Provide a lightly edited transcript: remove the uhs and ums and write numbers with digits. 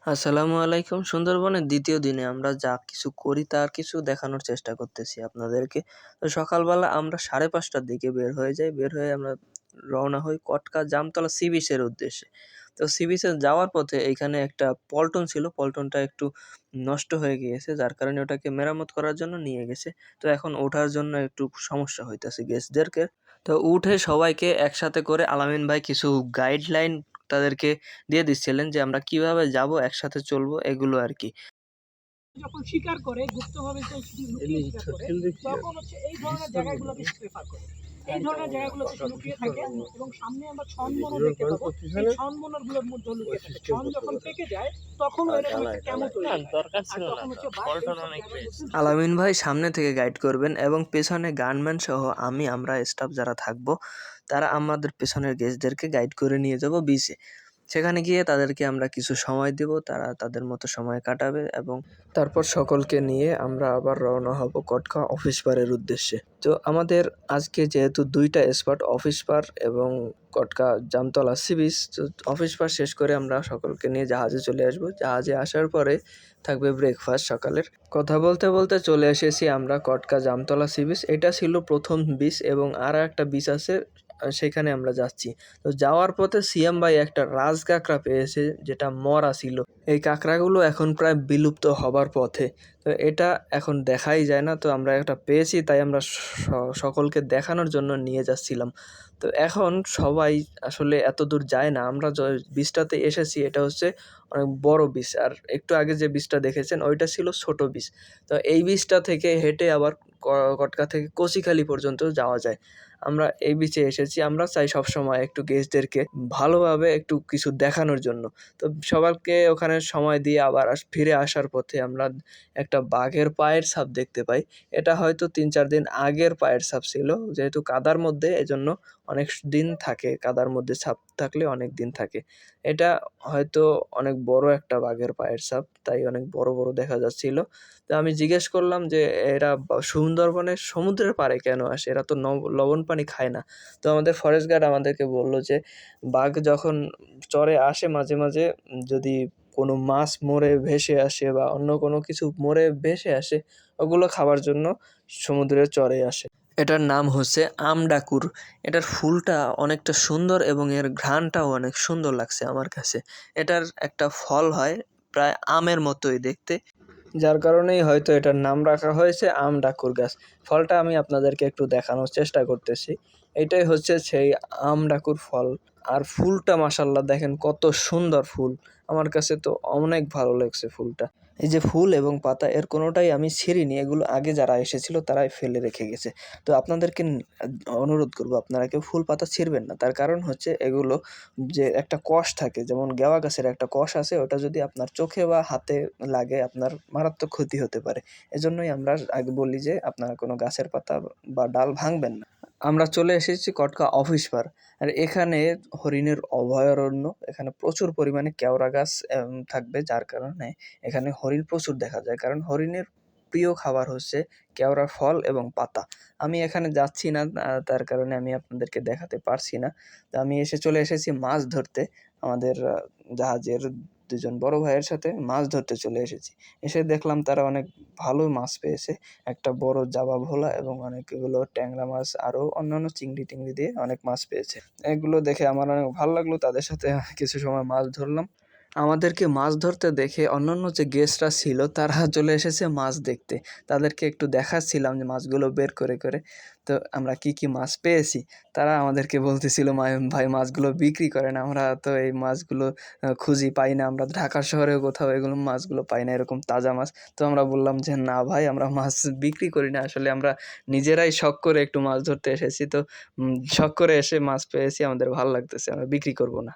আসসালামু আলাইকুম। সুন্দরবনের ২য় দিনে আমরা যা কিছু করি তার কিছু দেখানোর চেষ্টা করতেছি আপনাদেরকে। তো সকালবেলা আমরা ৫:৩০ টার দিকে বের হয়ে যাই। বের হয়ে আমরা রওনা হই কটকা জামতলা সি বিচের উদ্দেশ্যে। তো সি বিচে যাওয়ার পথে এইখানে একটা পল্টন ছিল। পল্টনটা একটু নষ্ট হয়ে গিয়েছে। যার কারণে ওটাকে মেরামত করার জন্য নিয়ে গেছে। তো এখন ওঠার জন্য একটু সমস্যা হইতেছে গেস্টদেরকে। তো উঠে সবাইকে একসাথে করে আলামিন ভাই কিছু গাইডলাইন তাদেরকে দিয়ে দিচ্ছিলেন যে আমরা কিভাবে যাবো, একসাথে চলবো এগুলো আরকি। যখন শিকার করে গুপ্তভাবে লুকিয়ে শিকার করে তখন হচ্ছে এই ধরনের জায়গাগুলোকে প্রেফার করে। এই ধরনের জায়গাগুলোতে সে লুকিয়ে থাকে এবং সামনে আমরা ছনমনর দেখতে পাবো। এই ছনমনরগুলোর মধ্যে লুকিয়ে থাকে। ছন যখন পেকে যায় তখন এরকম একটা ক্যামো তৈরি হয়। দরকার ছিল না। আলামিন ভাই সামনে থেকে গাইড করবেন এবং পেছনে গানম্যান সহ আমরা স্টাফ যারা থাকবো তারা আমাদের পেছনের গেস্টদেরকে গাইড করে নিয়ে যাবো বিচে। সেখানে গিয়ে তাদেরকে আমরা কিছু সময় দিব, তারা তাদের মতো সময় কাটাবে এবং তারপর সকলকে নিয়ে আমরা আবার রওনা হব কটকা অফিস পাড়ের উদ্দেশ্যে। তো আমাদের আজকে যেহেতু ২টা স্পট অফিস পাড় এবং কটকা জামতলা সি বিচ, তো অফিস পাড় শেষ করে আমরা সকলকে নিয়ে জাহাজে চলে আসবো। জাহাজে আসার পরে থাকবে ব্রেকফাস্ট সকালের। কথা বলতে বলতে চলে এসেছি আমরা কটকা জামতলা সি বিচ। এটা ছিল প্রথম বিচ এবং আরও একটা বিচ আছে, সেখানে আমরা যাচ্ছি। তো যাওয়ার পথে সিয়াম ভাই একটা রাজ কাঁকড়া পেয়েছে যেটা মরা ছিল। এই কাঁকড়াগুলো এখন প্রায় বিলুপ্ত হবার পথে। তো এটা এখন দেখাই যায় না। তো আমরা একটা পেয়েছি, তাই আমরা সকলকে দেখানোর জন্য নিয়ে যাচ্ছিলাম। তো এখন সবাই আসলে এতদূর যায় না। আমরা বিচটাতে এসেছি, এটা হচ্ছে অনেক বড় বিচ। আর একটু আগে যে বিচটা দেখেছেন ওইটা ছিল ছোট বিচ। তো এই বিচটা থেকে হেঁটে আবার কটকা থেকে কচিখালি পর্যন্ত যাওয়া যায়। আমরা এই বিচে এসেছি। আমরা চাই সবসময় একটু গেস্টদেরকে ভালোভাবে একটু কিছু দেখানোর জন্য। তো সবাইকে ওখানে সময় দিয়ে আবার ফিরে আসার পথে আমরা একটা বাঘের পায়ের ছাপ দেখতে পাই। এটা হয়তো ৩-৪ দিন আগের পায়ের ছাপ ছিল। যেহেতু কাদার মধ্যে এজন্য অনেক দিন থাকে। কাদার মধ্যে ছাপ থাকলে অনেক দিন থাকে। এটা হয়তো অনেক বড় একটা বাঘের পায়ের ছাপ, তাই অনেক বড়, বড় দেখা যাচ্ছিল। তো আমি জিজ্ঞেস করলাম যে এরা সুন্দরবনের সমুদ্রের পাড়ে কেন আসে? এরা তো লবণ পানি খায় না। তো আমাদের ফরেস্ট গার্ড আমাদেরকে বলল যে বাঘ যখন চরে আসে মাঝে, মাঝে যদি কোনো মাছ মরে ভেসে আসে বা অন্য কোনো কিছু মরে ভেসে আসে, ওগুলো খাবার জন্য সমুদ্রের চরে আসে। এটার নাম হচ্ছে আমডাকুর। এটার ফুলটা অনেকটা সুন্দর এবং এর ঘ্রাণটাও অনেক সুন্দর লাগছে আমার কাছে। এটার একটা ফল হয় প্রায় আমের মতোই দেখতে। যার কারণেই হয়তো এটার নাম রাখা হয়েছে আমডাকুর গাছ। ফলটা আমি আপনাদেরকে একটু দেখানোর চেষ্টা করতেছি। এইটাই হচ্ছে সেই আমডাকুর ফল। আর ফুলটা মাশাআল্লাহ দেখেন কত সুন্দর ফুল। আমার কাছে তো অনেক ভালো লাগছে ফুলটা। এই যে ফুল এবং পাতা এর কোনোটাই আমি ছিঁড়িনি। এগুলো আগে যারা এসেছিল তারাই ফেলে রেখে গেছে। তো আপনাদেরকে অনুরোধ করব আপনারা কেউ ফুল পাতা ছিঁড়বেন না। তার কারণ হচ্ছে এগুলো যে একটা কষ থাকে, যেমন গেওয়া গাছের একটা কষ আছে, ওটা যদি আপনার চোখে বা হাতে লাগে আপনার মারাত্মক ক্ষতি হতে পারে। এজন্যই আমরা আগে বলি যে আপনারা কোনো গাছের পাতা বা ডাল ভাঙবেন না। আমরা চলে এসেছি কটকা অফিস পাড়। আর এখানে হরিণের অভয়ারণ্য। এখানে প্রচুর পরিমাণে কেওড়া গাছ থাকবে, যার কারণে এখানে হরিণ প্রচুর দেখা যায়। কারণ হরিণের প্রিয় খাবার হচ্ছে কেওড়া ফল এবং পাতা। আমি এখানে যাচ্ছি না, তার কারণে আমি আপনাদেরকে দেখাতে পারছি না। তো আমি চলে এসেছি মাছ ধরতে। আমাদের জাহাজের ২ জন বড় ভাইয়ের সাথে মাছ ধরতে চলে এসেছি। এসে দেখলাম তারা অনেক ভালো মাছ পেয়েছে। একটা বড় জাবা ভোলা এবং অনেকগুলো ট্যাংরা মাছ, আরও অন্যান্য চিংড়ি-টিংড়ি দিয়ে অনেক মাছ পেয়েছে। এগুলো দেখে আমার অনেক ভালো লাগলো। তাদের সাথে কিছু সময় মাছ ধরলাম। আমাদেরকে মাছ ধরতে দেখে অন্যান্য যে গেস্টরা ছিল তারা চলে এসেছে মাছ দেখতে। তাদেরকে একটু দেখাচ্ছিলাম যে মাছগুলো বের করে, করে। তো আমরা কি, কি মাছ পেয়েছি। তারা আমাদেরকে বলতেছিল ভাই মাছগুলো বিক্রি করেন। আমরা তো এই মাছগুলো খুঁজি পাই না। আমরা ঢাকা শহরেও কোথাও এগুলো মাছগুলো পাই না, এরকম তাজা মাছ। তো আমরা বললাম যে না ভাই, আমরা মাছ বিক্রি করি না। আসলে আমরা নিজেরাই শখ করে একটু মাছ ধরতে এসেছি। তো শখ করে এসে মাছ পেয়েছি। আমাদের ভালো লাগতেছে। আমরা বিক্রি করব না।